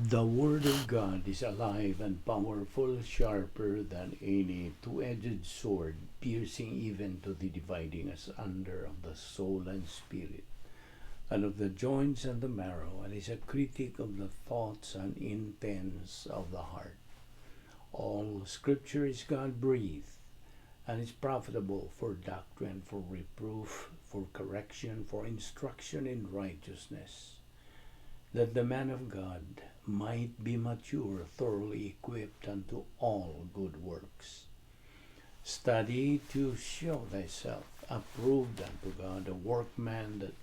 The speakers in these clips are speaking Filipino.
The Word of God is alive and powerful, sharper than any two-edged sword, piercing even to the dividing asunder of the soul and spirit, and of the joints and the marrow, and is a critic of the thoughts and intents of the heart. All Scripture is God-breathed, and is profitable for doctrine, for reproof, for correction, for instruction in righteousness, that the man of God might be mature, thoroughly equipped unto all good works. Study to show thyself approved unto God, a workman that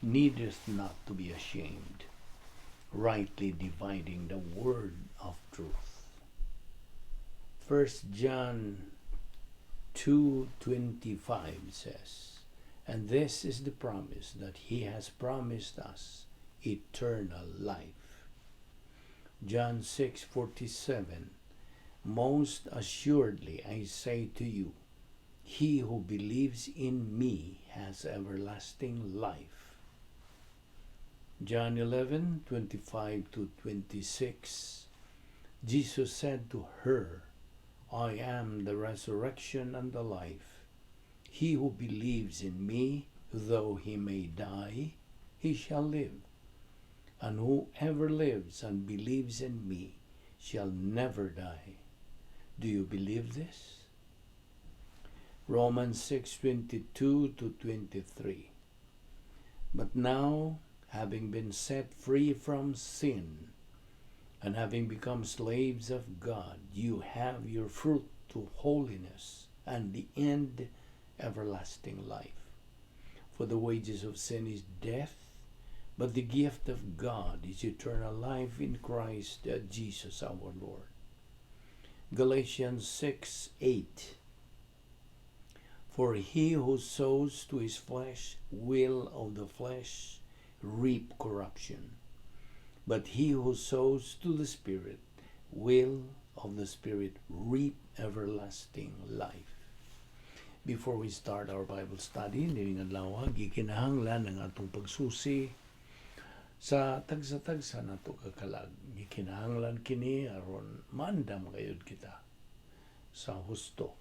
needeth not to be ashamed, rightly dividing the word of truth. 1 John 2:25 says, and this is the promise that he has promised us, eternal life. John 6:47, most assuredly I say to you, he who believes in me has everlasting life. John 11:25-26, Jesus said to her, I am the resurrection and the life. He who believes in me, though he may die, he shall live. And whoever lives and believes in me shall never die. Do you believe this? Romans 6:22-23. But now, having been set free from sin, and having become slaves of God, you have your fruit to holiness, and the end everlasting life. For the wages of sin is death, but the gift of God is eternal life in Christ Jesus our Lord. Galatians 6:8. For he who sows to his flesh will of the flesh reap corruption, but he who sows to the Spirit will of the Spirit reap everlasting life. Before we start our Bible study, nining adlaw, gikinahanglan ang atong pagsusi sa tagsa-tagsa nato kakalag. Gikinahanglan kini aron maandam kayod kita sa husto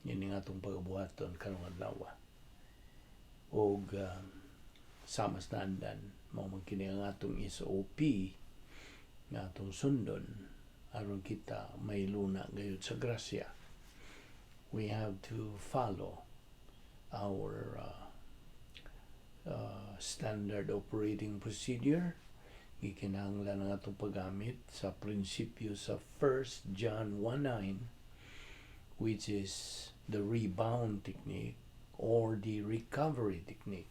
nining atong pagabuhaton karong adlaw. Og samas tandan mao man kini ang atong SOP nga atong sundon aron kita may luna gayud sa grasya. We have to follow our standard operating procedure. Gikinahanglan ang atong paggamit sa prinsipyo sa 1 John 1:9, which is the rebound technique or the recovery technique.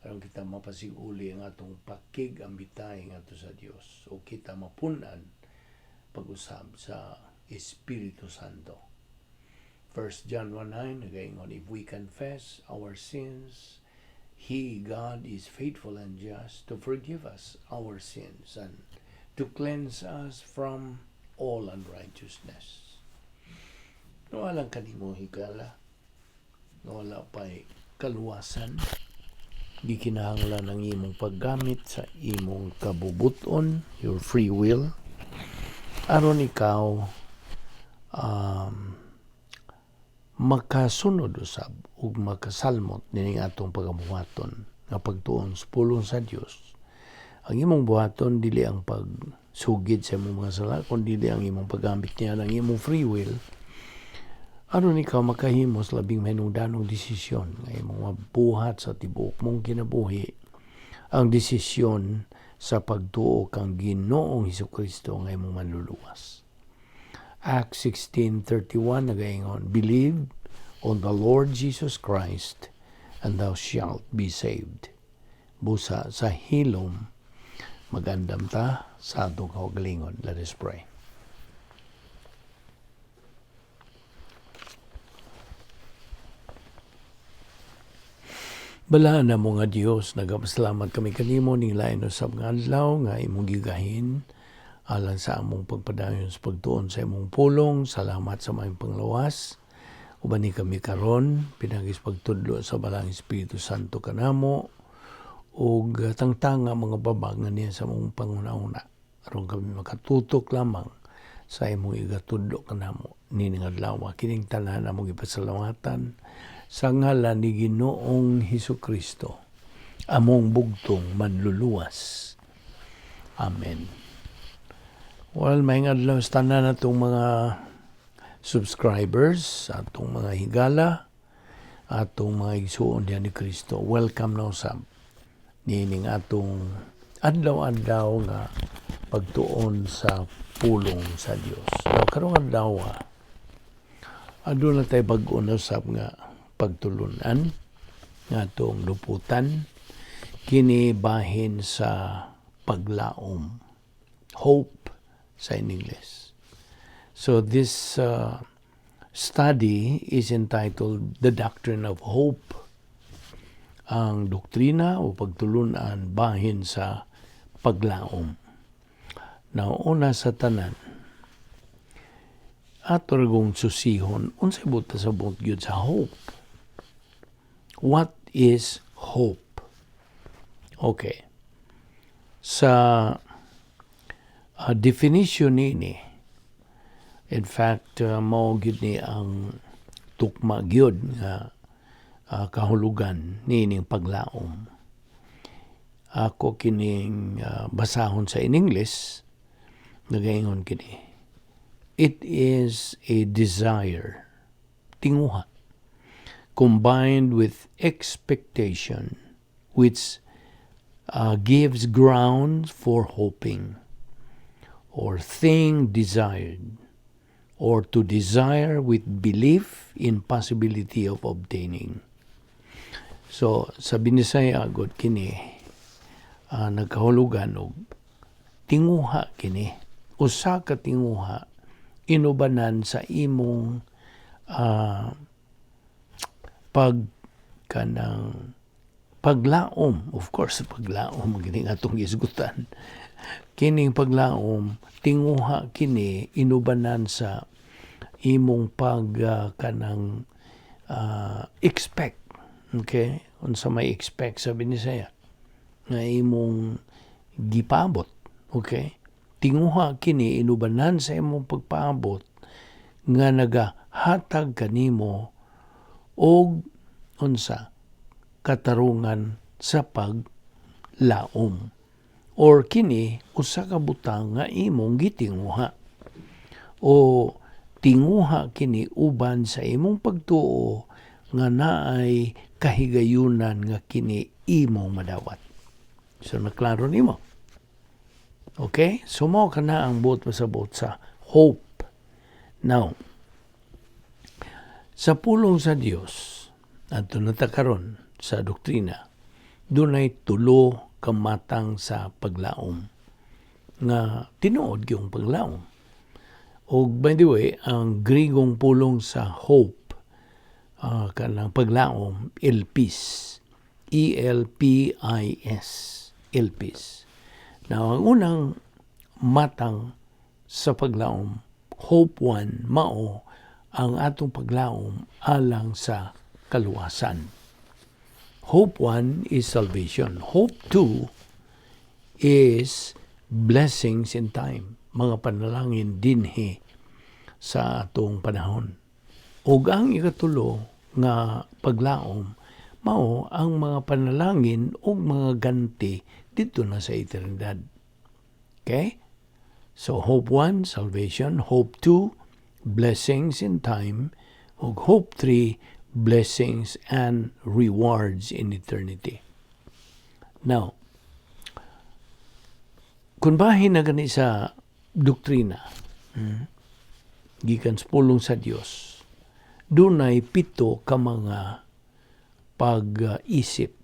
Aron kita mapasiguli ang atong pakig-ambitay ngadto sa Dios o kita mapunan pag-usab sa Espiritu Santo. 1 John 1:9 nagaingon, if we confess our sins, He, God, is faithful and just to forgive us our sins and to cleanse us from all unrighteousness. Nawalang kanimo higala, nawala pa'y kaluwasan, gikinahanglan ang imong paggamit sa imong kabubuton, your free will, aron ikaw makasunod usab ug makasalmot nining atong pagabuhaton nga pagtuon sa pulong sa Dios. Ang imong buhaton dili ang pagsugid sa imong mga sala, kundi ang imong paggamit niya ng imong free will aron ikaw makahimos labing mahinungdanong desisyon nga imong mabuhat sa tibuok mong kinabuhi, ang desisyon sa pagtuo kang Ginoong Hesukristo nga imong manluluwas. Acts 16:31 nagaingon, believe on the Lord Jesus Christ and thou shalt be saved. Busa sa hilom magandam ta sa atong kaugalingon. Let us pray. Balaan na mo nga Dios, nagapasalamat kami kanimo ning lain usab nga adlaw nga imong gigahin alang sa among pagpadayon sa pagtuon sa imong pulong. Salamat sa maayong panglawas. Uban ni kami karon pinagis pagtudlo sa balang Espiritu Santo kanamo ug tangtanga mga babag nga niya sa among panguna-una. aron kami makatutok lamang sa imong igatudlo kanamo nining adlaw. Kining tanan among ipasalamatan sa ngalan ni Ginoong Hesukristo, among bugtong manluluwas. Amen. Well, may adlaw sa tanan natong mga subscribers, atong mga higala, atong mga igsuon diyan ni Kristo. Welcome na usab nining atong adlaw-adlaw nga pagtuon sa pulong sa Dios. Now, karong adlaw, aduna tay bag-o na usab nga pagtulunan nga atong luputan kini bahin sa paglaom. Hope sa English. So this study is entitled The Doctrine of Hope. Ang doktrina o pagtulunan bahin sa paglaom. Now, una sa tanan, ato ragong susihon, unsay buta sa buot gyud sa hope. What is hope? Okay. Sa definition nini, in fact, mao gyud ni ang tukma gyud nga kahulugan nining paglaom. Ako kining basahon sa in English, nagaingon kini. It is a desire, tinguha, combined with expectation, which gives ground for hoping, or thing desired, or to desire with belief in possibility of obtaining. So, sa Binisaya agad kini, nagkahulugan og tinguha kini. Usa ka tinguha, inubanan sa imong paglaom. Of course, paglaom, gining atong isgutan. Kining paglaom, tinguha kini, inubanan sa imong expect. Okay? Unsa may expect sa Binisaya nga imong gipabot. Okay? Tinguha kini, inubanan sa imong pagpaabot nga nagahatag kanimo og unsa katarungan sa paglaom. Or kini usa ka butang nga imong gitinguha. O tinguha kini uban sa imong pagtuo nga naay kahigayunan nga kini imong madawat. So naklaro nimo. Okay? So mao kana ang buot pasabot sa hope. Now, sa pulong sa Dios, adto na ta karon sa doktrina, dunay tulo kamatang sa paglaom nga tinuod yung paglaom. O by the way, ang Grigong pulong sa hope, kanang paglaom, elpis. E-L-P-I-S. Elpis. Now, ang unang matang sa paglaom, Hope 1, mao ang atong paglaom alang sa kaluwasan. Hope 1 is salvation. Hope 2 is blessings in time. Mga panalangin dinhi sa atong panahon. Ug ang ikatulo nga paglaom, mao ang mga panalangin ug mga ganti dito na sa eternidad. Okay? So, Hope 1, salvation. Hope 2, blessings in time. Ug Hope 3, blessings and rewards in eternity. Now, kung bahin na gani sa doktrina, gikan sa pulong sa Dios, dunay 7 ka mga pag-isip.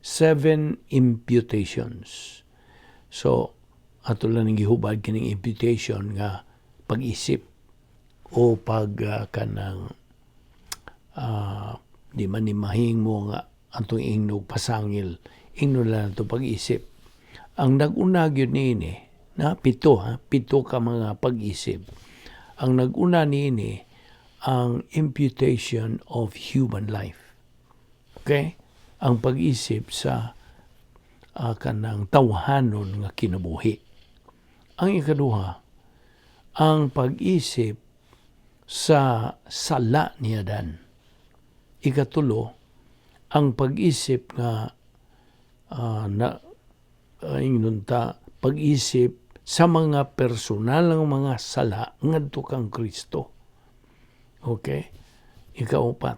7 imputations. So, ato lang ng gihubad kining imputation nga pag-isip o di man ni mahing mo nga atong ingnog pasangil, ingnog lang ito pag-isip. Ang nag-una gyud niini, na 7 ka mga pag-isip. Ang nag-una niini, ang imputation of human life. Okay? Ang pag-isip sa kanang tawhanon nga kinabuhi. Ang ikaduha, ang pag-isip sa sala ni Adan. Ikatulo, ang pag-isip nga pag-isip sa mga personal ng mga sala ngadto kang Kristo. Okay? Ikaupat,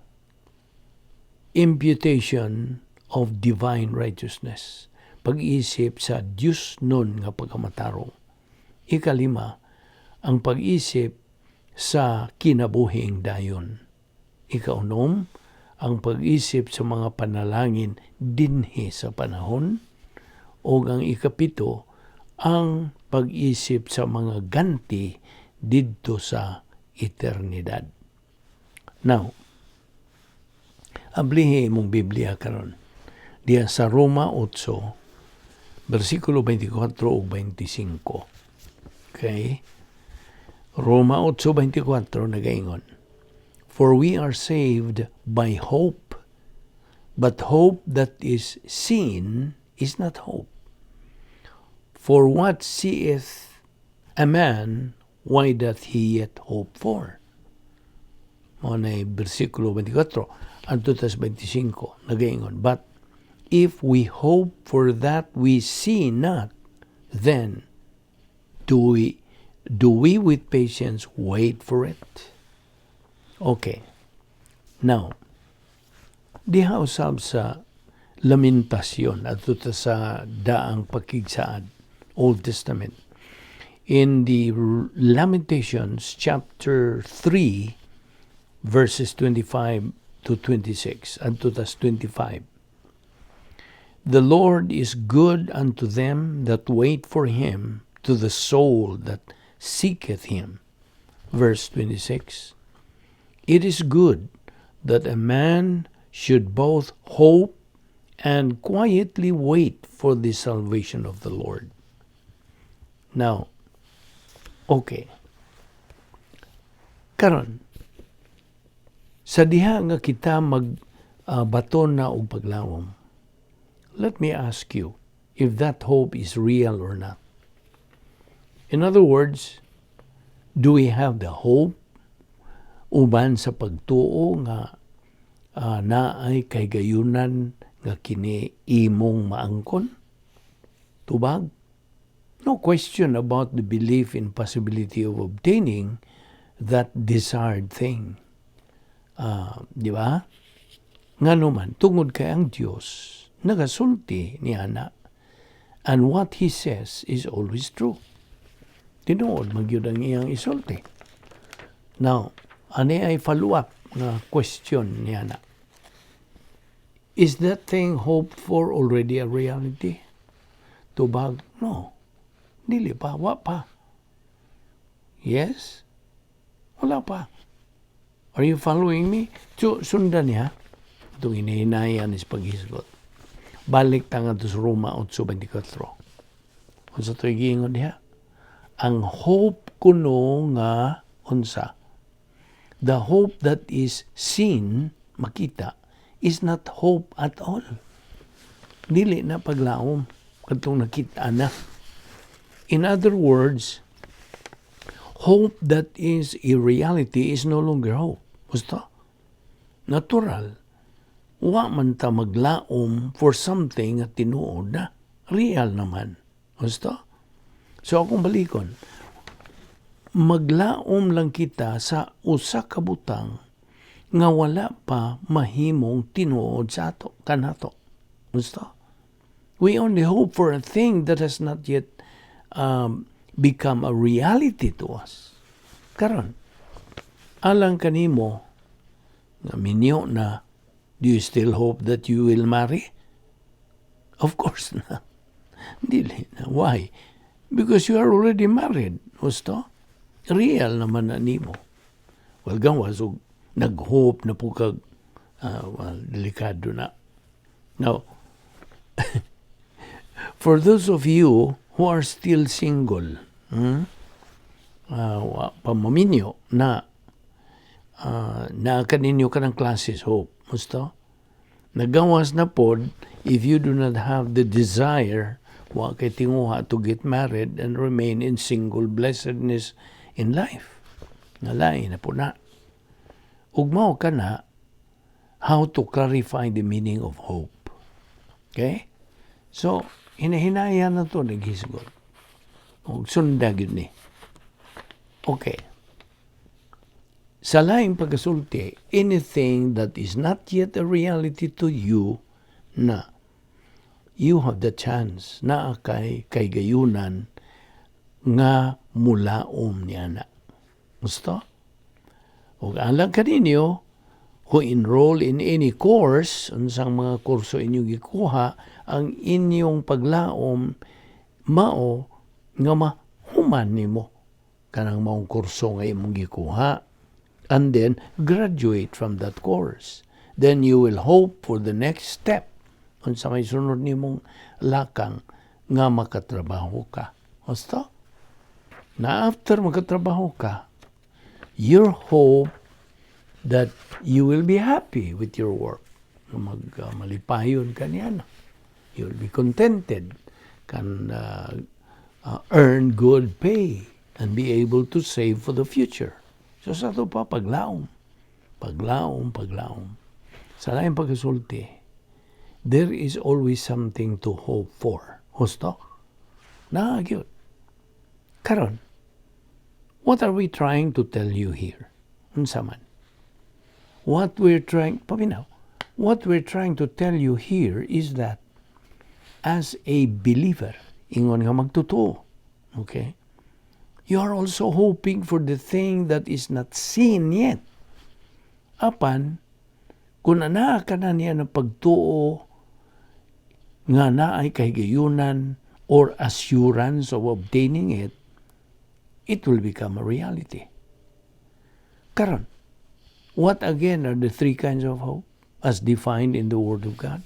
imputation of divine righteousness. Pag-isip sa Diyos nun nga pagkamatarong. Ikalima, ang pag-isip sa kinabuhing dayon. Ikaunom, ang pag-isip sa mga panalangin dinhi sa panahon. O ang ikapito, ang pag-isip sa mga ganti didto sa eternidad. Now, ablihi mong Biblia karon. Diya sa Roma 8, versikulo 24 o 25. Okay? Roma 8:24 nagaingon, for we are saved by hope, but hope that is seen is not hope. For what seeth a man, why doth he yet hope for? Mga na versikulo 24, anto tas 25, nagaingon, but if we hope for that we see not, then do we with patience wait for it? Okay. Now, diha usab sa lamentasyon at sa daang pakigsaad, Old Testament. In the Lamentations chapter 3 verses 25 to 26 and to 25. The Lord is good unto them that wait for him, to the soul that seeketh him. Verse 26. It is good that a man should both hope and quietly wait for the salvation of the Lord. Now, okay. Karon, sa diha nga kita baton na og paglawom, let me ask you if that hope is real or not. In other words, do we have the hope uban sa pagtuo nga naay kay gayunan nga kini imong maangkon? Tubag? No question about the belief in possibility of obtaining that desired thing. Di ba? Nga naman, tungod kay ang Diyos, nagasulti ni Ana. And what He says is always true. Tinuod, magyud ang iyang isulti. Now, ani ay follow-up na question ni Ana. Is that thing hoped for already a reality? Tubag? No. Dili pa, wa pa. Yes? Wala pa. Are you following me? Sundan niya. Itong inahinayan is pag-hisgot. Balik tangan to sa Roma 8:24. Kung sa ito igingon niya, ang hope kuno nga unsa. The hope that is seen, makita, is not hope at all. Dili na paglaom katong nakita na. In other words, hope that is a reality is no longer hope. Basta? Natural. Wa man ta maglaom for something at tinuod na. Real naman. Basta? So akong balikon, maglaom lang kita sa usa ka butang nga wala pa mahimong tinuod sa ato, kanato. Basta? We only hope for a thing that has not yet become a reality to us. Karon, alang kanimo, nga minyo na, do you still hope that you will marry? Of course not. Dili na. Why? Because you are already married. Gusto? Real naman na nimo. Well, gawas, nag-hope na po kag, delikado na. Now, for those of you who are still single, pamaminyo na kaninyo ka ng classes hope. Musto? Nagawas na pod if you do not have the desire Wa kay tinguha to get married and remain in single blessedness in life. Nalain na po na. Ugmaw ka na how to clarify the meaning of hope. Okay? So, hinahinaya na to naghisgot. Og sundag yun ni. Okay. Sa laing pagkasulti, anything that is not yet a reality to you na you have the chance na kay gayunan nga mulaom niya na. Gusto? O alang kaninyo, who enroll in any course, unsang mga kurso inyong gikuha, ang inyong paglaom, mao nga mahuman nimo kanang maong kurso nga imong gikuha. And then, graduate from that course. Then you will hope for the next step. Unsa may sunod nimong lakang nga makatrabaho ka. Basta? Na after makatrabaho ka, your hope that you will be happy with your work. Malipayon ka niya. You will be contented. Can earn good pay and be able to save for the future. So sa ito pa, paglaom. Sa laing pagkasulti, there is always something to hope for. Husto? Nagyot. Karon, what are we trying to tell you here? Unsa man? What we're trying to tell you here is that as a believer, ingon nga magtotoo, okay? You are also hoping for the thing that is not seen yet. Apan, kung anaa ka na niya ng pagtuo, nga na ay kahigayunan or assurance of obtaining it, it will become a reality. Karon, what again are the three kinds of hope as defined in the Word of God?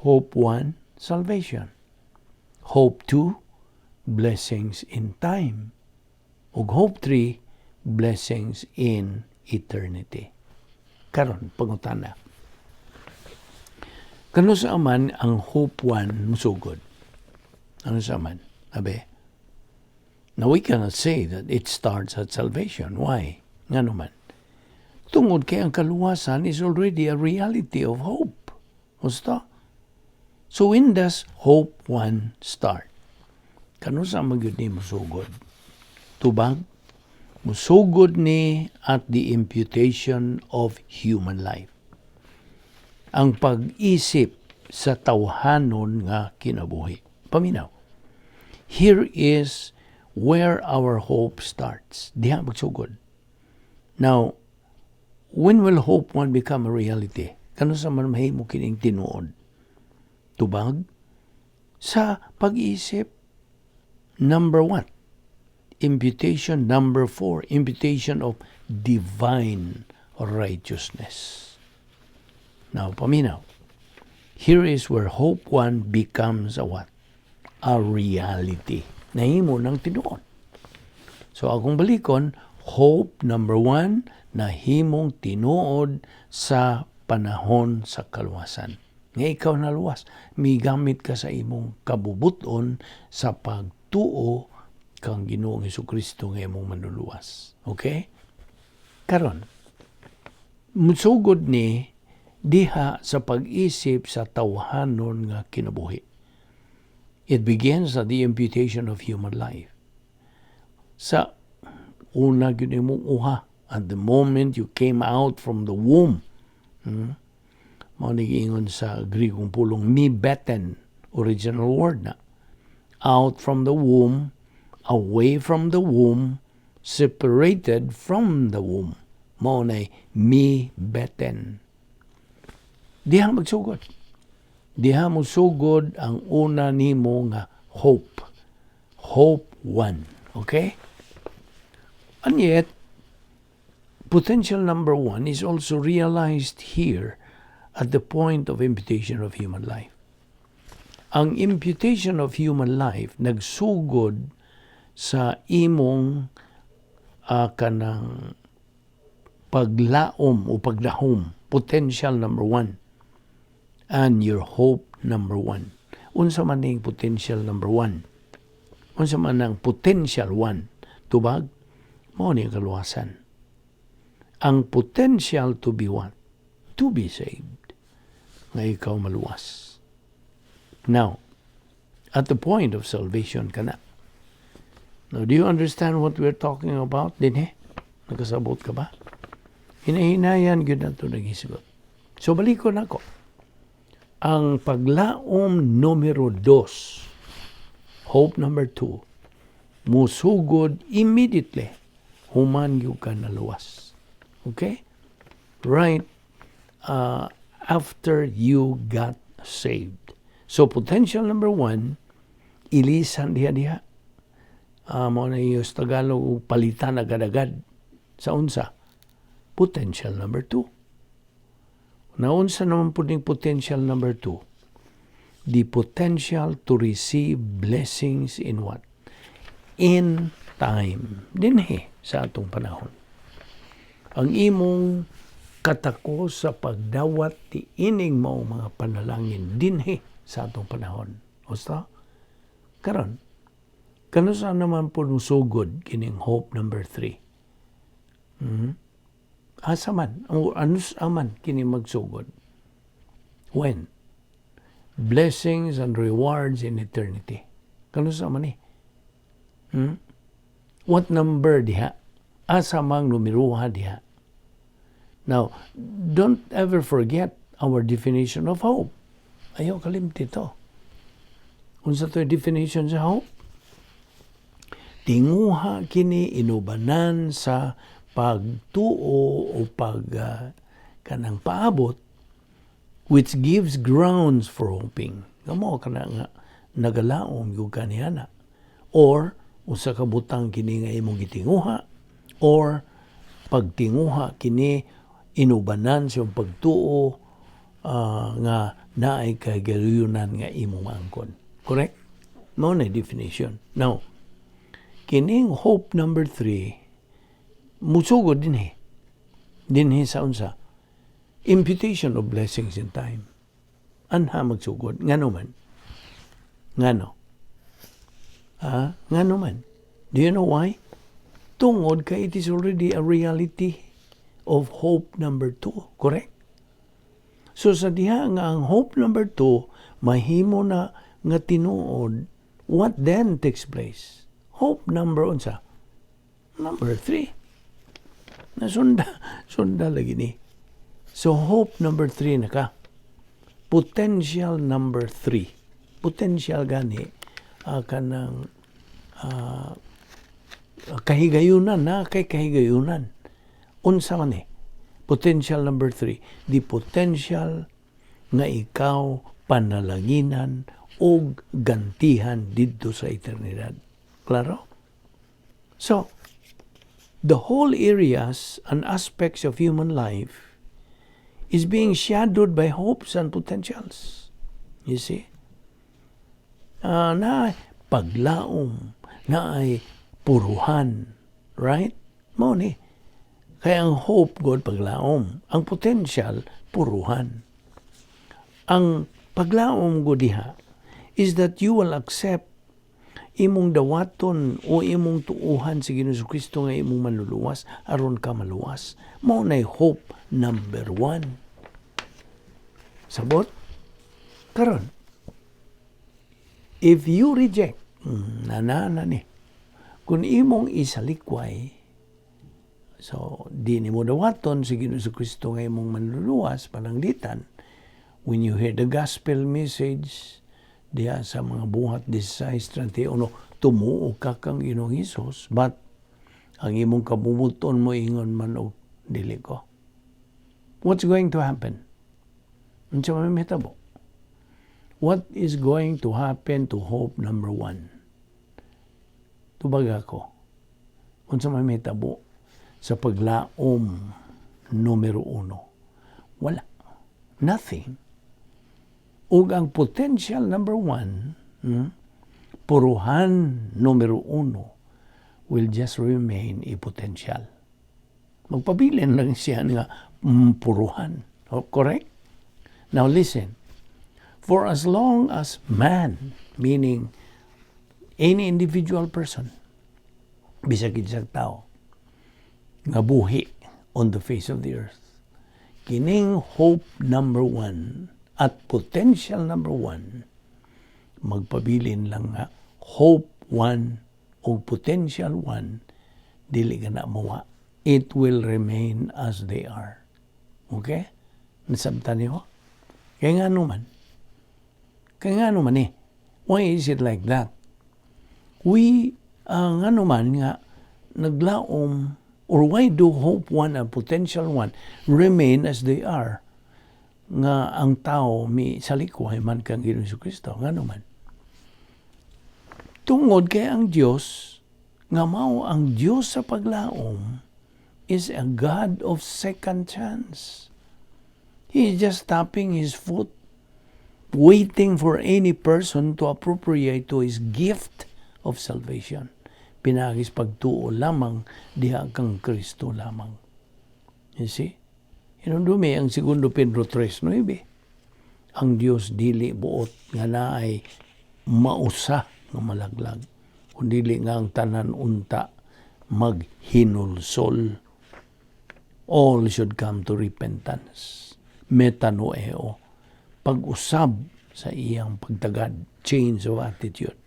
Hope 1, salvation. Hope 2, blessings in time. Ug hope 3, blessings in eternity. Karon, pangutana. Kano sa aman ang hope 1 musugod? Ano sa aman? Abe? Now we cannot say that it starts at salvation. Why? Nga naman. Tungod kay ang kaluwasan is already a reality of hope. Musta? So when does hope 1 start? Kano sa magyud ni musugod? Tubag, musugod ni at the imputation of human life. Ang pag-isip sa tawhanon nga kinabuhi. Paminaw. Here is where our hope starts. Diha magsugod. Now, when will hope 1 become a reality? Kano sa man mahimo kining tinuod? Tubag, sa pag-isip, number 1. Imputation, number 4. Imputation of divine righteousness. Now, paminaw. Here is where hope 1 becomes a what? A reality. Nahimo ng tinuod. So, akong balikon, hope number 1, nahimong tinuod sa panahon sa kaluwasan. Nga ikaw naluwas, migamit ka sa imong kabubuton sa pagtuo kang Ginoong Hesukristo nga imong manluluwas. Okay? Karon, musugod ni diha sa pag-isip sa tawhanon nga kinabuhi. It begins at the imputation of human life. Sa una gyud imong uha, at the moment you came out from the womb, mao nigiingon sa Grigong pulong mibeten, original word na. Out from the womb, away from the womb, separated from the womb. Mao nay mibeten. Diha magsugod. Diha magsugod ang una nimo nga hope. Hope 1. Okay? And yet, potential number 1 is also realized here at the point of imputation of human life. Ang imputation of human life nagsugod sa imong kanang paglaom o pagdahom, potential number 1, and your hope number 1. unsa man ning potential number 1? Unsa man ang potential 1? Tubag, mao ni kaluwasan. Ang potential to be what? To be saved. Nga ikaw maluwas. Now, at the point of salvation ka na. Now, do you understand what we're talking about din Nakasabot ka ba? Hinahinayan yun na ito nag-isigot. So, balikon ako. Ang paglaom numero 2, hope number 2, musugod immediately, human yung ka naluwas. Okay? Right after you got saved. So, potential number 1, ilisan diha. Mo na yung Tagalog, palitan agad-agad. Sa unsa? Potential number 2. Naunsa naman po yung potential number 2? The potential to receive blessings in what? In time. Dinhi sa atong panahon. Ang imong katako sa pagdawat ti ining mao mga panalangin dinhi sa atong panahon. Osta? Karon, kano sa naman po sugod kining hope number 3? Asa man, anus aman kini magsugod? When? Blessings and rewards in eternity. Kano sa man What number diha? Asa mang numeruha diha? Now, don't ever forget our definition of hope. Ayaw kalimti to. Unsa to definition sa hope? Tinguha kini inubanan sa pagtuo o kanang paabot which gives grounds for hoping. Kamo kana nga nagalaom yung kaniyana. Or usa ka butang kini nga imong gitinguha or pagtinguha kini inubanan sa pagtuo nga naay kagayunan nga imong angkon. Correct? Mao na definition. Now, kining hope number 3 musugod dinhi sa unsa? Imputation of blessings in time. Anha magsugod ngano man? Ngano man? Do you know why? Tungod kay it is already a reality of hope number 2, correct? So sa diha nga ang hope number 2 mahimo na nga tinuod, what then takes place? Hope number unsa? Number 3. Sunda lagi ni. So, hope number 3 na ka. Potential number 3. Potential gani kanang kahigayunan na kay kahigayunan. Unsa man Potential number 3. The potential nga ikaw panalanginan o gantihan didto sa eternidad. Klaro? So, the whole areas and aspects of human life is being shadowed by hopes and potentials. You see? Na paglaom, na ay puruhan. Right? Mo ni. Kaya ang hope, God, paglaom. Ang potential, puruhan. Ang paglaom, God, diha, is that you will accept imong dawaton o imong tuuhan si Ginoong Kristo nga imong manluluwas aron ka maluwas. Mao nay hope number 1. Sabot? Karon, if you reject, kung imong isalikway, so di nimo dawaton si Ginoong Kristo nga imong manluluwas pananglitan, when you hear the gospel message, diya sa mga buhat 16:31, tumuo ka kang Ginoong Hesus, but ang imong kabumuton mo ingon man og dili ko. What's going to happen? Unsa may mahitabo? What is going to happen to hope number 1? Tubag ako. Unsa may mahitabo sa paglaom numero 1? Wala. Nothing. Ug ang potential number 1, puruhan numero 1, will just remain a potential. Magpabilin lang siya nga puruhan. Correct? Now listen. For as long as man, meaning any individual person, bisag isang tao, nga buhi on the face of the earth, kining hope number 1 at potential number 1, magpabilin lang nga, hope 1 o potential 1, dili ka na mawa. It will remain as they are. Okay? Nasabtan niyo? Kaya nga naman. Why is it like that? We, nga naman nga, naglaom, or why do hope 1 and potential 1 remain as they are? Nga ang tao, sa likuhay man kang Ginoong Jesucristo, nga naman. Tungod kay ang Diyos, nga mao ang Diyos sa paglaom, is a God of second chance. He is just tapping his foot, waiting for any person to appropriate to his gift of salvation. Pinagis pagtuo lamang, diha kang Kristo lamang. You see? Inundumi ang 2 Pedro 3:9. Ang Dios dili buot nga naay mausa nga malaglag, kundili nga ang tanan unta maghinulsol. All should come to repentance. Metanoeo. Pag-usab sa iyang pagtagad. Change of attitude.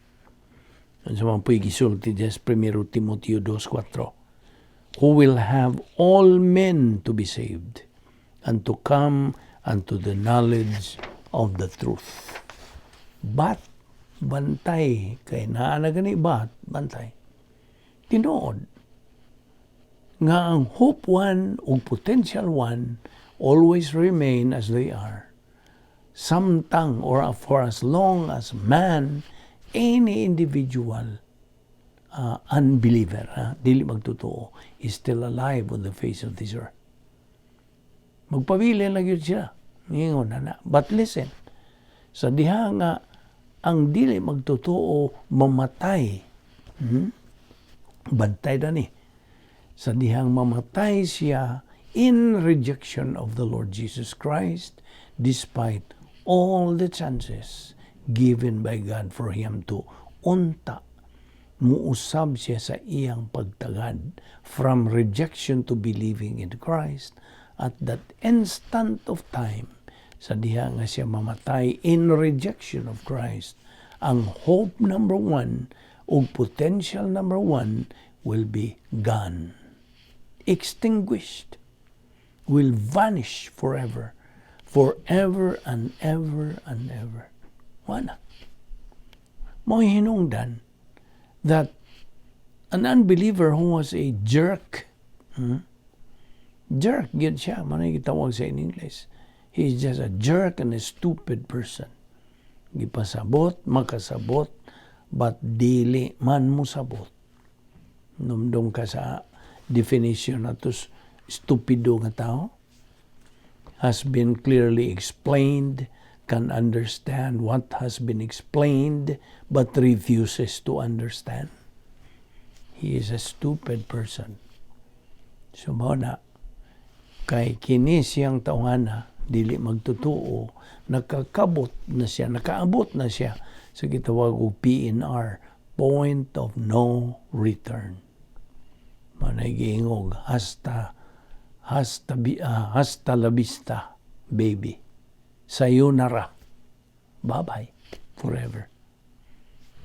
Sa mga po'y gisulti sa 1 Timoteo 2:4. Who will have all men to be saved and to come unto the knowledge of the truth. But, bantay, kay naa na gani bat, bantay. Tinood, nga ang hope 1 o potential 1 always remain as they are. Samtang or for as long as man, any individual unbeliever, dili magtotoo, is still alive on the face of this earth. Magpabilin lang yun siya. Ngayon na. But listen, sa diha nga ang dili magtotoo mamatay, bantay na ni, sa dihang mamatay siya in rejection of the Lord Jesus Christ, despite all the chances given by God for him to unta, muusab siya sa iyang pagtagad from rejection to believing in Christ at that instant of time, sa diha nga siya mamatay in rejection of Christ. Ang hope number 1 o potential number 1 will be gone, extinguished, will vanish forever and ever and ever. Wala. May hinungdan that an unbeliever who was a jerk, jerk, yun siya, manay gitawag sa in English. He is just a jerk and a stupid person. Gipasabot, makasabot, but dili man mo sabot. Numdum ka sa definition na to stupido nga tao, has been clearly explained, can understand what has been explained, but refuses to understand. He is a stupid person. So, na, kay kini siyang tawana, dili magtutuo, nakaabot na siya sa gitawag og PNR, point of no return. Manay giingog, hasta la vista, baby. Sayonara. Bye-bye. Forever.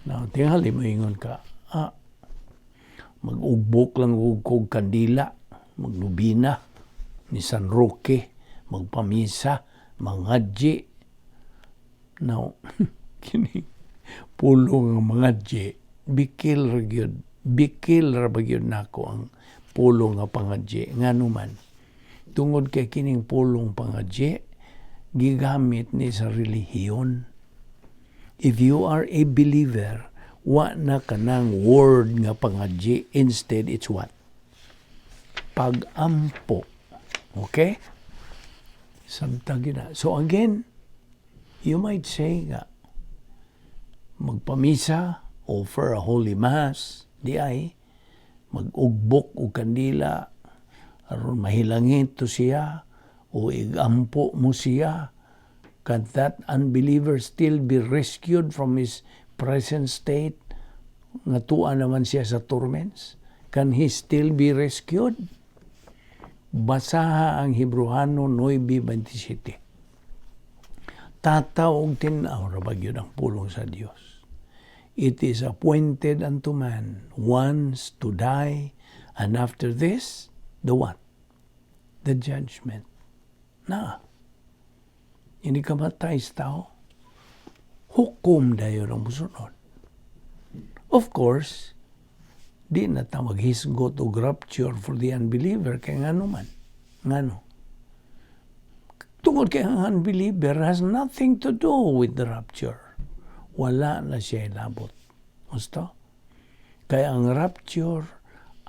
Now, tingali mo ingon ka, mag-ugbok lang kog kandila, maglubina, ni San Roque, magpamisa, mangadji. Now, kini, pulong ang mangadji, bikil ra bagyod nako ang pulong nga pangadji. Nga naman, tungod kay kining pulong pangadji, gigamit ni sa relihiyon. If you are a believer, wa na kanang word nga pangadji. Instead, it's what? Pag-ampo. Okay? Samtang na. So again, you might say nga, magpamisa, offer a holy mass, di ay, mag-ugbok o kandila, aron mahilangin to siya, o igampo mo siya, Can that unbeliever still be rescued from his present state? Nga tuwa naman siya sa torments? Can he still be rescued? Basaha ang Hebreano 9:27. Tataw og tin-aw ra ba gyud ang pulong sa Dios. It is appointed unto man once to die, and after this, the what? The judgment. Na, hindi ka matay sa tao, hukom dayo ang musunod. Of course, di na ta maghisgot og rapture for the unbeliever, kaya nga man. Ngano? Tungod kay ang unbeliever has nothing to do with the rapture. Wala na siya ilabot. Gusto? Kaya ang rapture,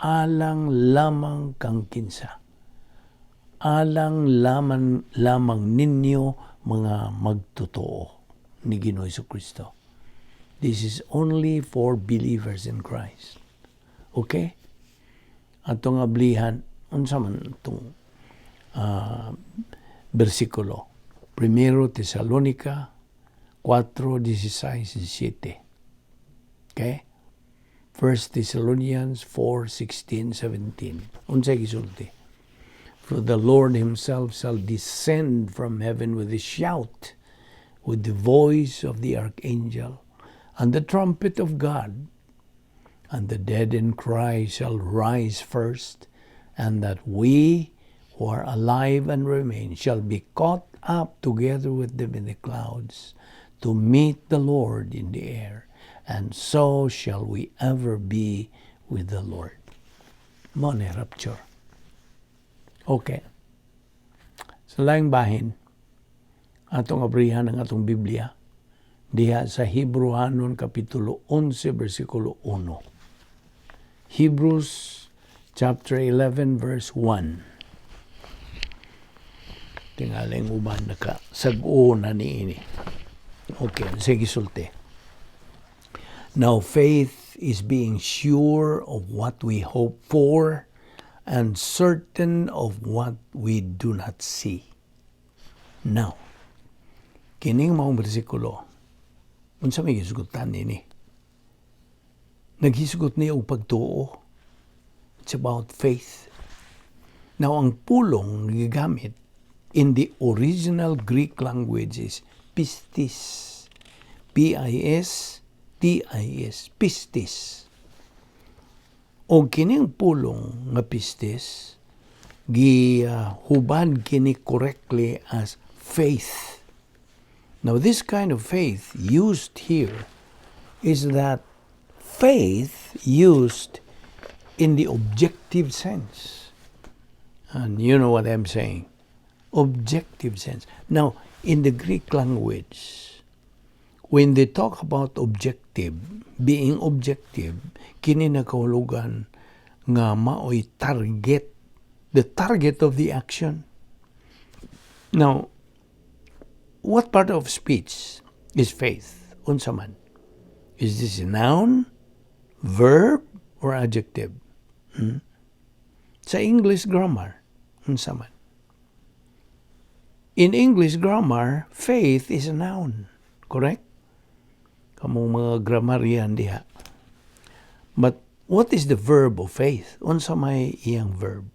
alang lamang kang kinsa. Alang lamang ninyo mga magtotoo ni Ginoong Jesucristo. This is only for believers in Christ. Okay? Atong ablihan, unsa man itong versikulo. 1 Tesalonica 4:16-17. Okay? 1 Thessalonians 4:16-17. Unsay gisulti? For the Lord himself shall descend from heaven with a shout, with the voice of the archangel, and the trumpet of God, and the dead in Christ shall rise first, and that we who are alive and remain shall be caught up together with them in the clouds to meet the Lord in the air, and so shall we ever be with the Lord. Mo ni rapture. Okay. Sa laing bahin, atong abrihan ang atong Biblia, diha sa Hebreanon Kapitulo 11, versikulo 1. Hebrews chapter 11, verse 1. Tingaling uban nakasag-o na niini. Okay, sige sulti. Now faith is being sure of what we hope for, and certain of what we do not see. Now, kining maong bersikulo, unsa may gisgutan nini? Naghisgot niya og pagtuo. It's about faith. Now, ang pulong gigamit in the original Greek language is pistis. P-I-S-T-I-S. Pistis. O kining pulong nga pistis, gihubad kini correctly as faith. Now, this kind of faith used here is that faith used in the objective sense. And you know what I'm saying. Objective sense. Now, in the Greek language, when they talk about objective, being objective, kini nakahulugan nga maoy target, the target of the action. Now, what part of speech is faith? Unsa man? Is this a noun, verb, or adjective? Sa English grammar, unsa man? In English grammar, faith is a noun. Correct? Kamong mga grammarian diha. But what is the verb of faith? Unsa may iyang verb?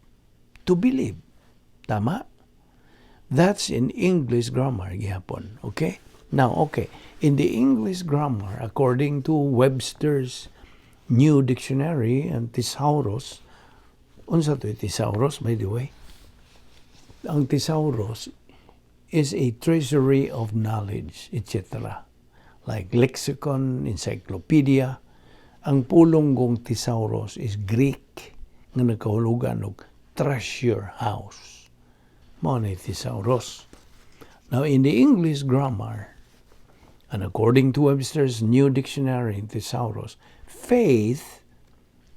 To believe. Tama? That's in English grammar gihapon. Okay? Now, okay. In the English grammar, according to Webster's New Dictionary and Thesaurus, unsa to Thesaurus, by the way? Ang Thesaurus is a treasury of knowledge, etc. Like lexicon, encyclopedia. Ang pulong gong Thesaurus is Greek nga nagkahulugan og treasure house. Mao ni Thesaurus. Now, in the English grammar, and according to Webster's New Dictionary in Thesaurus, faith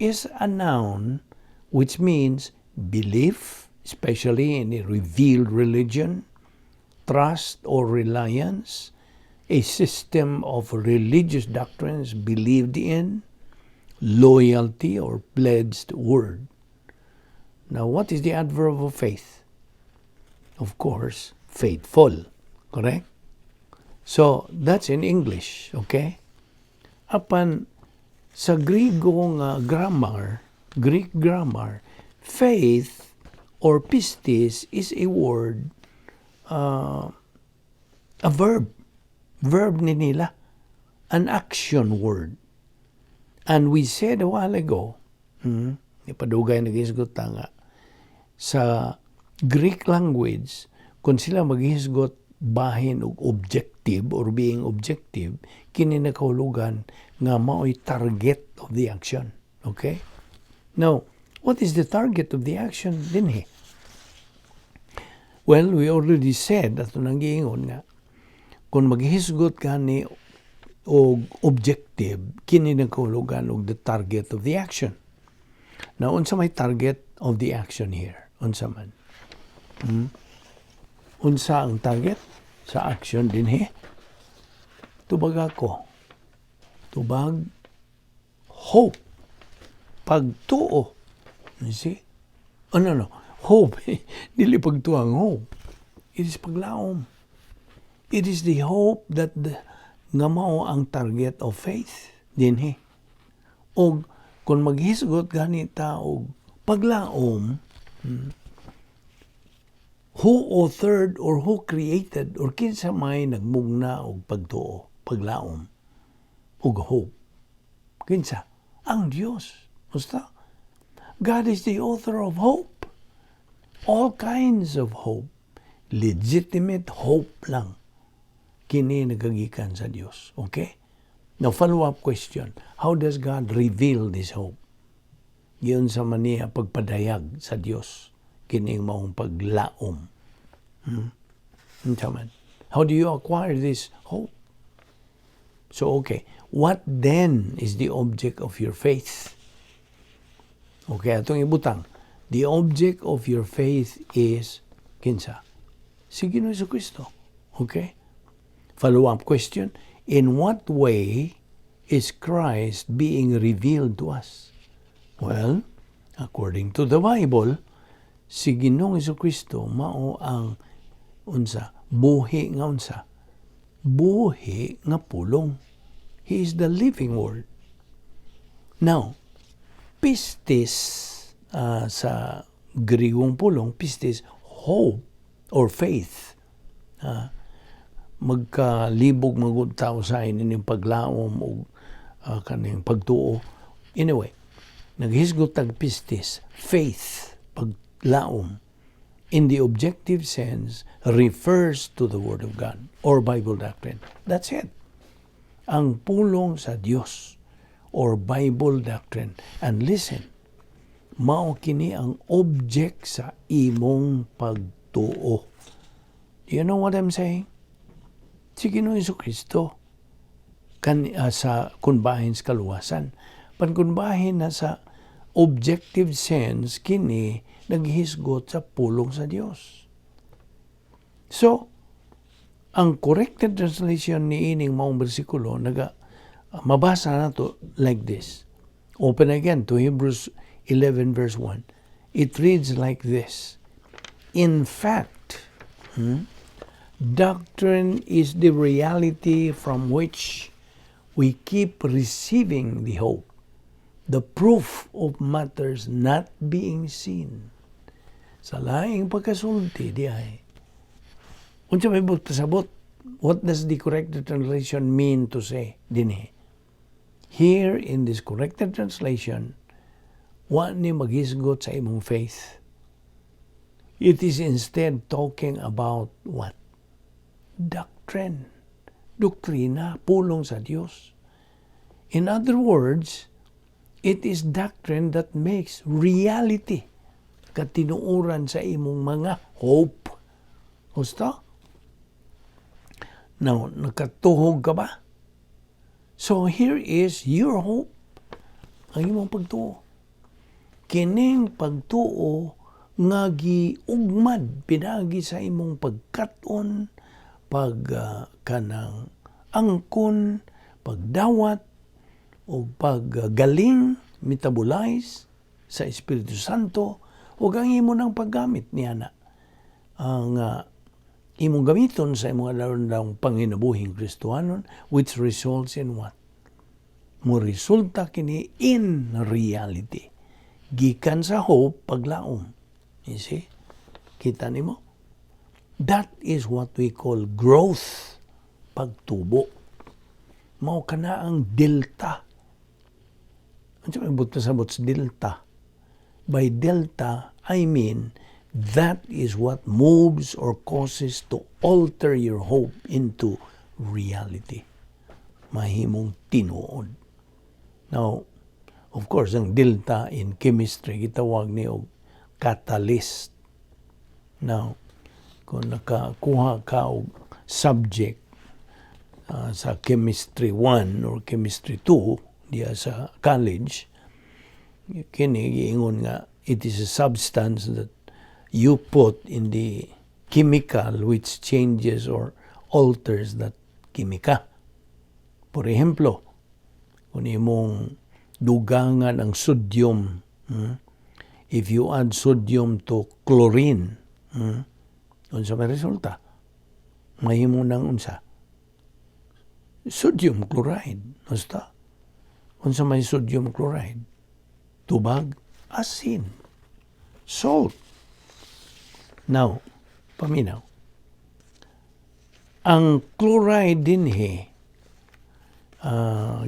is a noun which means belief, especially in a revealed religion, trust or reliance, a system of religious doctrines believed in, loyalty or pledged word. Now, what is the adverb of faith? Of course, faithful. Correct? So, that's in English, okay? Apan, sa Greek grammar, faith or pistis is a word, a verb. Verb ni nila. An action word. And we said a while ago, ipadugay nag-isgot nga, sa Greek language, kung sila mag-isgot bahin og objective or being objective, kini nakahulugan nga mao'y target of the action. Okay? Now, what is the target of the action dinhi? Well, we already said ato nang giingon nga kung maghisgot gani og objective, kini nakahulugan og the target of the action. Now, unsa may target of the action here? Unsa man? Unsa ang target sa action dinhi? Tubag ako. Tubag hope. Pagtuo. You see? Oh, no. Hope. Dili pagtuang hope. It is paglaom. It is the hope that nga mao ang target of faith dinhi. Og kung maghisgot ganita og paglaom, who authored or who created or kinsa may nagmugna og pagtuo, paglaom, og hope? Kinsa? Ang Dios. Basta? God is the author of hope. All kinds of hope. Legitimate hope lang. Kini nagagikan sa Dios. Okay? Now, follow-up question. How does God reveal this hope? Yun sa maniya pagpadayag sa Dios. Kining maong paglaom. How do you acquire this hope? So, okay. What then is the object of your faith? Okay, atong ibutang. The object of your faith is, kinsa? Si Ginoong Jesucristo. Okay? Follow-up question. In what way is Christ being revealed to us? Well, according to the Bible, si Ginoong Jesucristo mao ang buhi nga unsa? Buhi nga pulong. He is the living word. Now, pistis sa Grigong pulong, pistis, hope or faith. Magkalibog magud tao sa ining paglaom o kaning pagtuo. Anyway, naghisgot tag pistis, faith, paglaom, in the objective sense, refers to the Word of God or Bible doctrine. That's it. Ang pulong sa Dios or Bible doctrine. And listen, mao kini ang object sa imong pagtuo. Do you know what I'm saying? Si Ginoong Jesucristo sa kunbahin sa kaluwasan. Kunbahin na sa objective sense, kini naghisgot sa pulong sa Dios. So, ang corrected translation ni ining maong bersikulo, mabasa na to like this. Open again to Hebrews 11 verse 1. It reads like this. In fact, doctrine is the reality from which we keep receiving the hope, the proof of matters not being seen. Sa laing pagkasulti, di ay. Unsa may pasabot? What does the corrected translation mean to say? Dinhi. Here in this corrected translation, wa ni maghisgot sa imong faith. It is instead talking about what? Doctrine. Doktrina, pulong sa Diyos. In other words, it is doctrine that makes reality katinuoran sa imong mga hope. Gusto? Now, nakatuhog ka ba? So here is your hope. Ang imong pagtuo. Kining pagtuo nga giugmad pinagi sa imong pagkaton, kanang angkon, pagdawat, o paggaling, metabolize sa Espiritu Santo, o ang imo ng paggamit niya na. Ang imong gamiton sa imong adlaw-adlawng panginabuhing Kristohanon, which results in what? Mo resulta kini in reality. Gikan sa hope, paglaom. You see? Kita nimo? That is what we call growth, pagtubo. Mao kana ang delta. Ano sa buto sa delta? By delta, I mean that is what moves or causes to alter your hope into reality. Mahimong tinuod. Now, of course, ang delta in chemistry, gitawag ni og catalyst. Now, kung nakakuha ka og subject sa chemistry 1 or chemistry 2 diya sa college, kini giingon nga it is a substance that you put in the chemical which changes or alters that kimika. Por ejemplo, kung imong dugangan ang sodium, if you add sodium to chlorine, unsa may resulta? Mahimo nang unsa? Sodium chloride. Basta. Unsa may sodium chloride? Tubag, asin, salt. Now, paminaw. Ang chloride dinhi,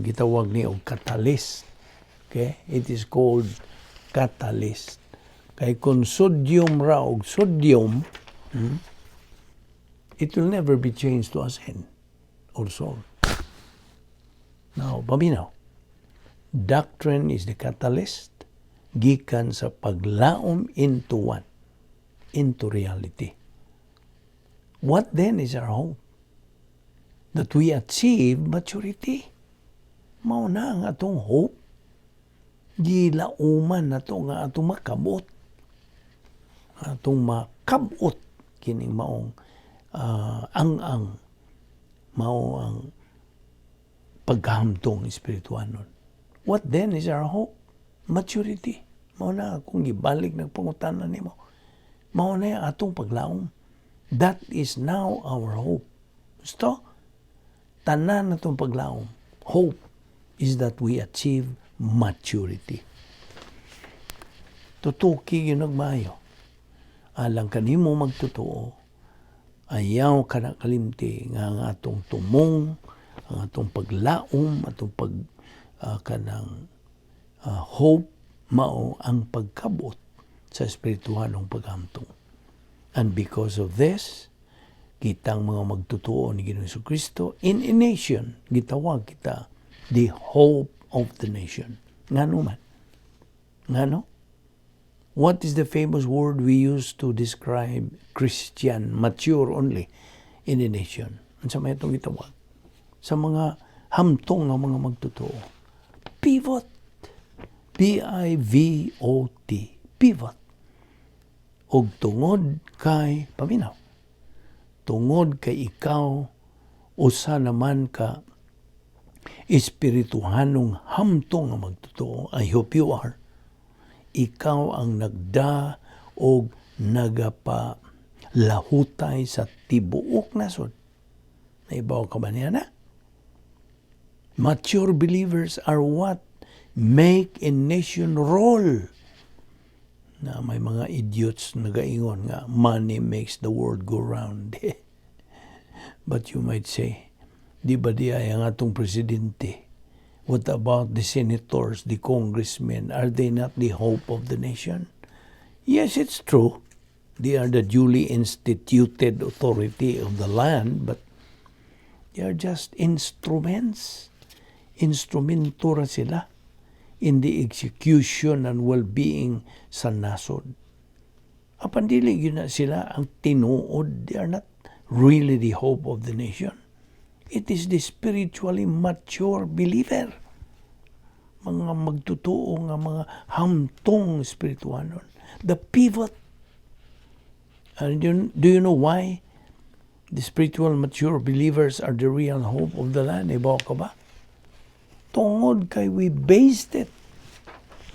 gitawag ni og catalyst. Okay? It is called catalyst. Kay kung sodium ra og sodium, it will never be changed to asin or salt. Now, paminaw. Doctrine is the catalyst gikan sa paglaom into what? Into reality. What then is our hope? That we achieve maturity. Mao na ang atong hope. Gilauman na to nga atong makabot. Atong makabot kining maong ang mao ang paghamtong espirituhanon. What then is our hope? Maturity. Mao na kung gibalik nagpangutanan nimo. Mao na atong paglaom. That is now our hope. Gusto? Tanan natong paglaom. Hope is that we achieve maturity. Tutuki yun nagmayo. Alang kanimo magtotoo, ayaw ka na kalimti nga ang atong tumong, ang atong paglaom, atong kanang hope, mao ang pagkabot sa espirituhanong paghamtong. And because of this, kitang mga magtutuo ni Ginoong Jesucristo, in a nation, gitawag kita the hope of the nation. Ngano man? Ngano? What is the famous word we use to describe Christian, mature only, in a nation? Ano sa may itong gitawag? Sa mga hamtong ng mga magtutuo. Pivot. P-I-V-O-T. Pivot. Og tungod kay, paminaw, tungod kay ikaw, usa naman ka espirituhanong hamtong nga magtotoo. I hope you are. Ikaw ang nagda o nagapalahutay sa tibuok nasod. Naibaw ka ba niya na? Mature believers are what make a nation roll. Na may mga idiots nagaingon nga money makes the world go round. But you might say, di ba di ay ang atong presidente? What about the senators, the congressmen? Are they not the hope of the nation? Yes, it's true. They are the duly instituted authority of the land, but they are just instruments. Instrumentura sila in the execution and well-being sa nasod. Apan dili yun na sila ang tinuod. They are not really the hope of the nation. It is the spiritually mature believer. Mga magtutuo nga mga hamtong espirituanon. The pivot. And do you know why the spiritual mature believers are the real hope of the land? Ibaw ka ba? Tungod kay we based it.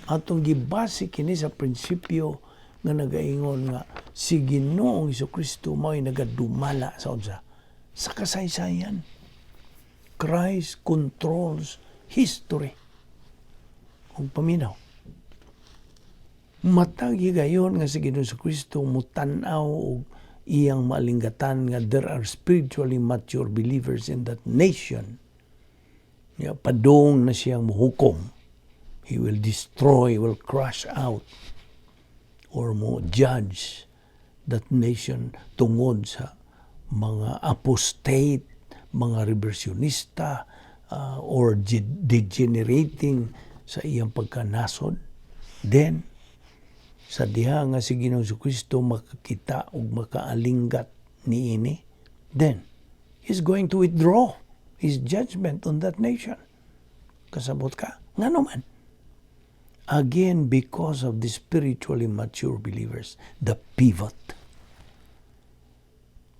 Atong gibase kini sa prinsipyo nga nagaingon nga si Ginoong Hesukristo mao'y nagadumala sa unsa sa kasaysayan. Christ controls history. Kung paminaw, matag higayon nga si Ginoong Hesukristo mutan-aw og iyang malinggatan nga there are spiritually mature believers in that nation. Padung na siyang muhukom. He will destroy, will crush out, or mo judge that nation tungod sa mga apostate, mga reversionista, or degenerating sa iyang pagkanasod. Then, sa diha nga si Ginoong Hesukristo makakita o makaalinggat niini, then, He's going to withdraw His judgment on that nation. Kasabot ka? Nga naman. Again, because of the spiritually mature believers, the pivot.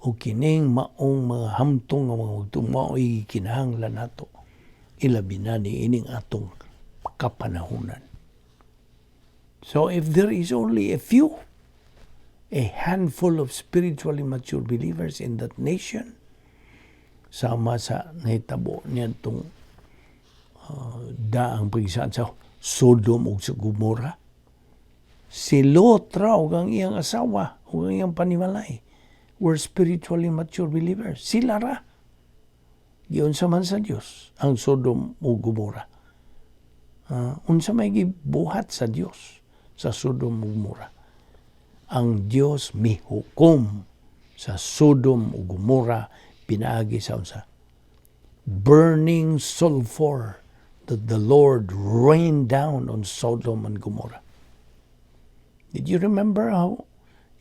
O kining maong mga hamtong nga mga hugtong mao'y kinahanglan nato. Ilabi na ni ining atong kapanahunan. So if there is only a handful of spiritually mature believers in that nation, sama sa nahitabo niya itong daang pagisaan sa Sodom ug sa Gomora. Si Lot raw ang iyang asawa ug ang iyang panimalay were spiritually mature believers. Sila ra. Giunsa man sa Dios ang Sodom ug Gomora. Unsa may gibuhat sa Dios sa Sodom ug Gomora. Ang Dios mihukom sa Sodom ug Gomora pinaagi sa unsa? Burning sulfur that the Lord rained down on Sodom and Gomorrah. Did you remember how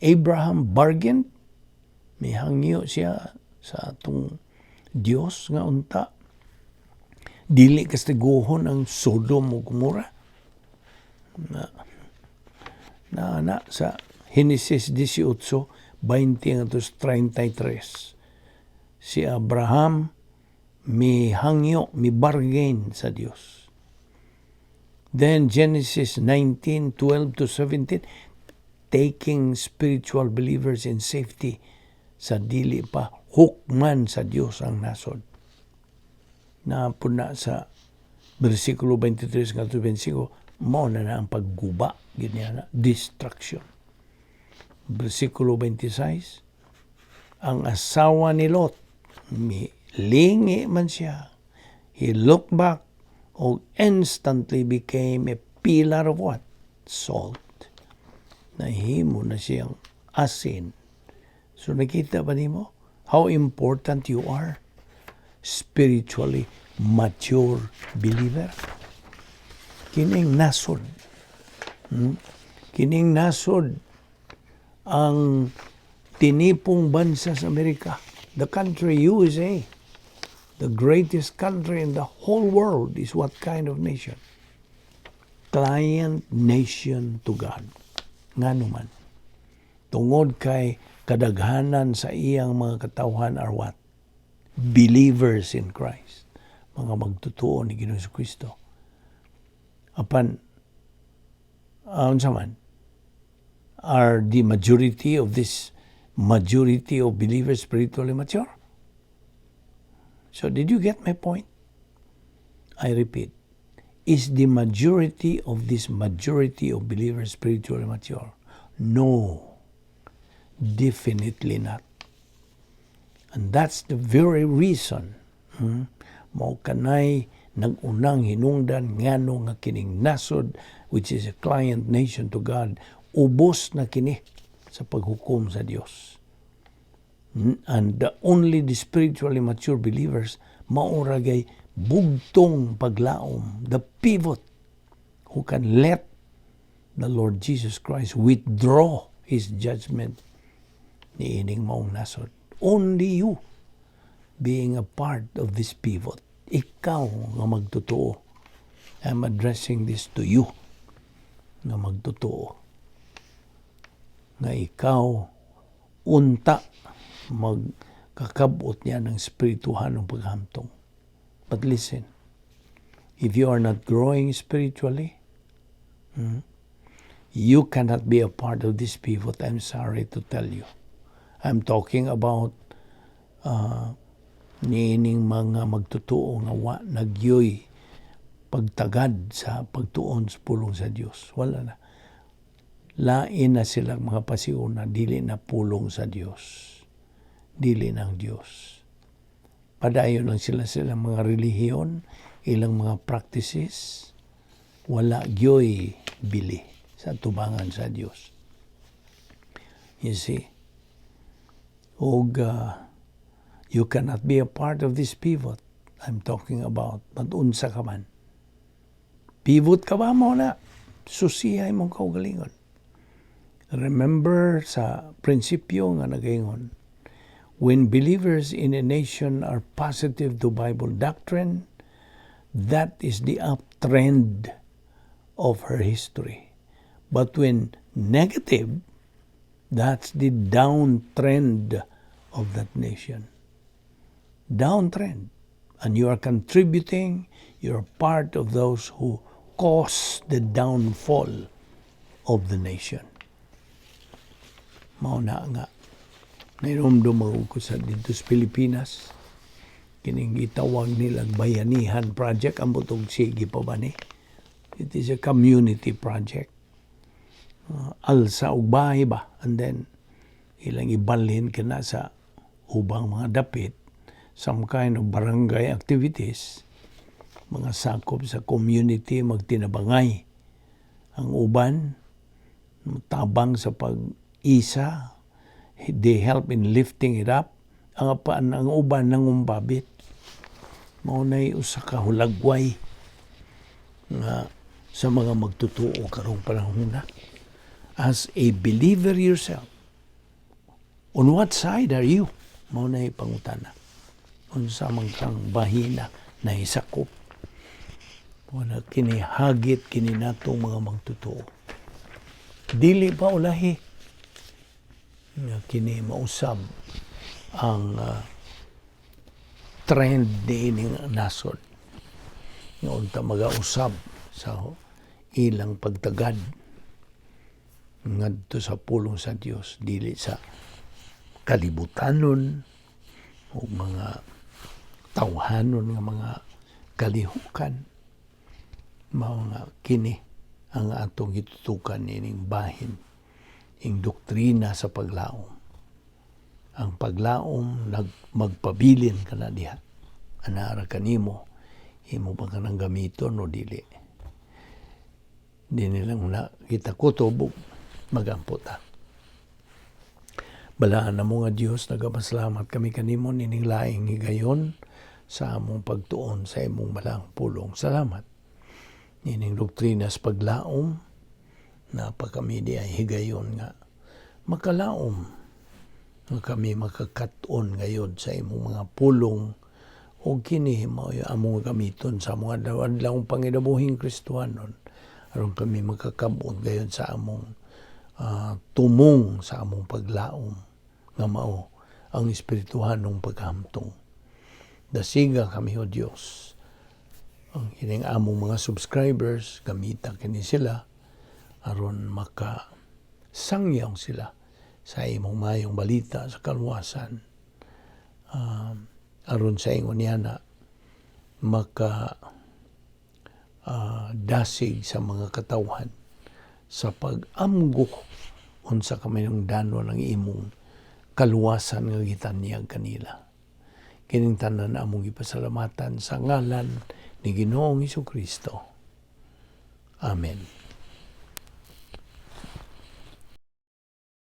Abraham bargained? May hangyo siya sa atong Dios nga unta. Dili kastiguhon ang Sodom ug Gomorrah. Na sa Genesis 18:20-33. Si Abraham mi hangyo, mi bargain sa Dios. Then Genesis 19:12-17, taking spiritual believers in safety sa dili pa hukman sa Dios ang nasod. Napuna sa versikulo 23-25, mao na ang pagguba, ganyan na, destruction. Versikulo 26, ang asawa ni Lot, lingi man siya. He looked back and instantly became a pillar of what? Salt. Nahimo na siyang asin. So nakita ba nimo how important you are? Spiritually mature believer. Kining nasod. Kining nasod ang tinipong bansa sa Amerika. The country USA, the greatest country in the whole world, is what kind of nation? Client nation to God. Nga naman. Tungod kay kadaghanan sa iyang mga katawhan are what? Believers in Christ. Mga magtutuo ni Ginoong Hesukristo. Apan, unsa man, are the majority of believers spiritually mature? So did you get my point? I repeat, is the majority of believers spiritually mature? No, definitely not. And that's the very reason mao kanay nag-unang hinungdan ngano nga kining nasod, which is a client nation to God, ubos na kini sa paghukom sa Dios. And only the spiritually mature believers mauragay bugtong paglaom, the pivot, who can let the Lord Jesus Christ withdraw His judgment ni ining maong nasod. Only you being a part of this pivot. Ikaw nga magtotoo. I'm addressing this to you nga magtotoo. Nga ikaw unta magkakabot niya ng spirituhan ng paghamtong. But listen, if you are not growing spiritually, You cannot be a part of this pivot, I'm sorry to tell you. I'm talking about niining mga magtutuo nga wa nagyoy pagtagad sa pagtuon sa pulong sa Dios. Wala na. Lain na silang mga pasiuna, dili na pulong sa Dios. Dili ng Dios. Padayon lang sila mga relihiyon, ilang mga practices, wala gyoy bili sa tubangan sa Dios. You see? Og you cannot be a part of this pivot I'm talking about. Unsa ka man. Pivot ka ba mo na? Susihay mong kaugalingon. Remember sa prinsipyo nga nagaingon, when believers in a nation are positive to Bible doctrine, that is the uptrend of her history. But when negative, that's the downtrend of that nation. Downtrend. And you are contributing, you're part of those who cause the downfall of the nation. Mauna nga. Nairumdum ako sa dito sa Pilipinas. Kining gitawag nilang Bayanihan Project. Ang butong sige pa ba ni? It is a community project. Alsa og bahay ba? And then, ilang ibalhin ka na sa ubang mga dapit. Some kind of barangay activities. Mga sakop sa community magtinabangay. Ang uban, tabang sa pag-isa. They help in lifting it up. Ang uban nangumbabit. Maunay usa ka hulagway nga sa mga magtutuo karong panahon na. As a believer yourself, on what side are you? Maunay pangutana. Unsa man kang bahina na isakop. Wala kini hagit kini natong mga magtutuo. Dili pa ulahi nga kini mausab ang trend diining nasod. Nga unta magausab sa ilang pagtagad ngadto sa pulong sa Dios, dili sa kalibutanon o mga tawhanon nga mga kalihukan. Mao nga kini ang atong gitutukan ining bahin, ing doktrina sa paglaom. Ang paglaom magpabilin ka na diha. Anara kanimo, imo ba ka nang gamiton o dili? Di nilang na kita kutob, magampot ta. Balaan na mo nga Diyos, nagapasalamat kami kanimo nining laing higayon sa among pagtuon sa imong malang pulong. Salamat. Nining doktrina sa paglaom, na pa kami di ay higayon nga makalaom nga kami makakaton ngayon sa imong mga pulong o kini mao among gamiton sa mga adlawng panginabuhing Kristiyanon aron kami makakabot gayon sa among tumong sa among paglaom nga mao ang espirituhanong paghamtong. Dasiga kami o Dios ang kining among mga subscribers, gamita kini sila aron makasangyaw sila sa imong mayong balita sa kaluwasan. Aron sa ingon yana dasig sa mga katawhan sa pag-amgo unsa ka mayong danon ng imong kaluwasan nga gitanyag kanila. Kining tanan among gipasalamatan sa ngalan ni Ginoong Hesukristo. Amen.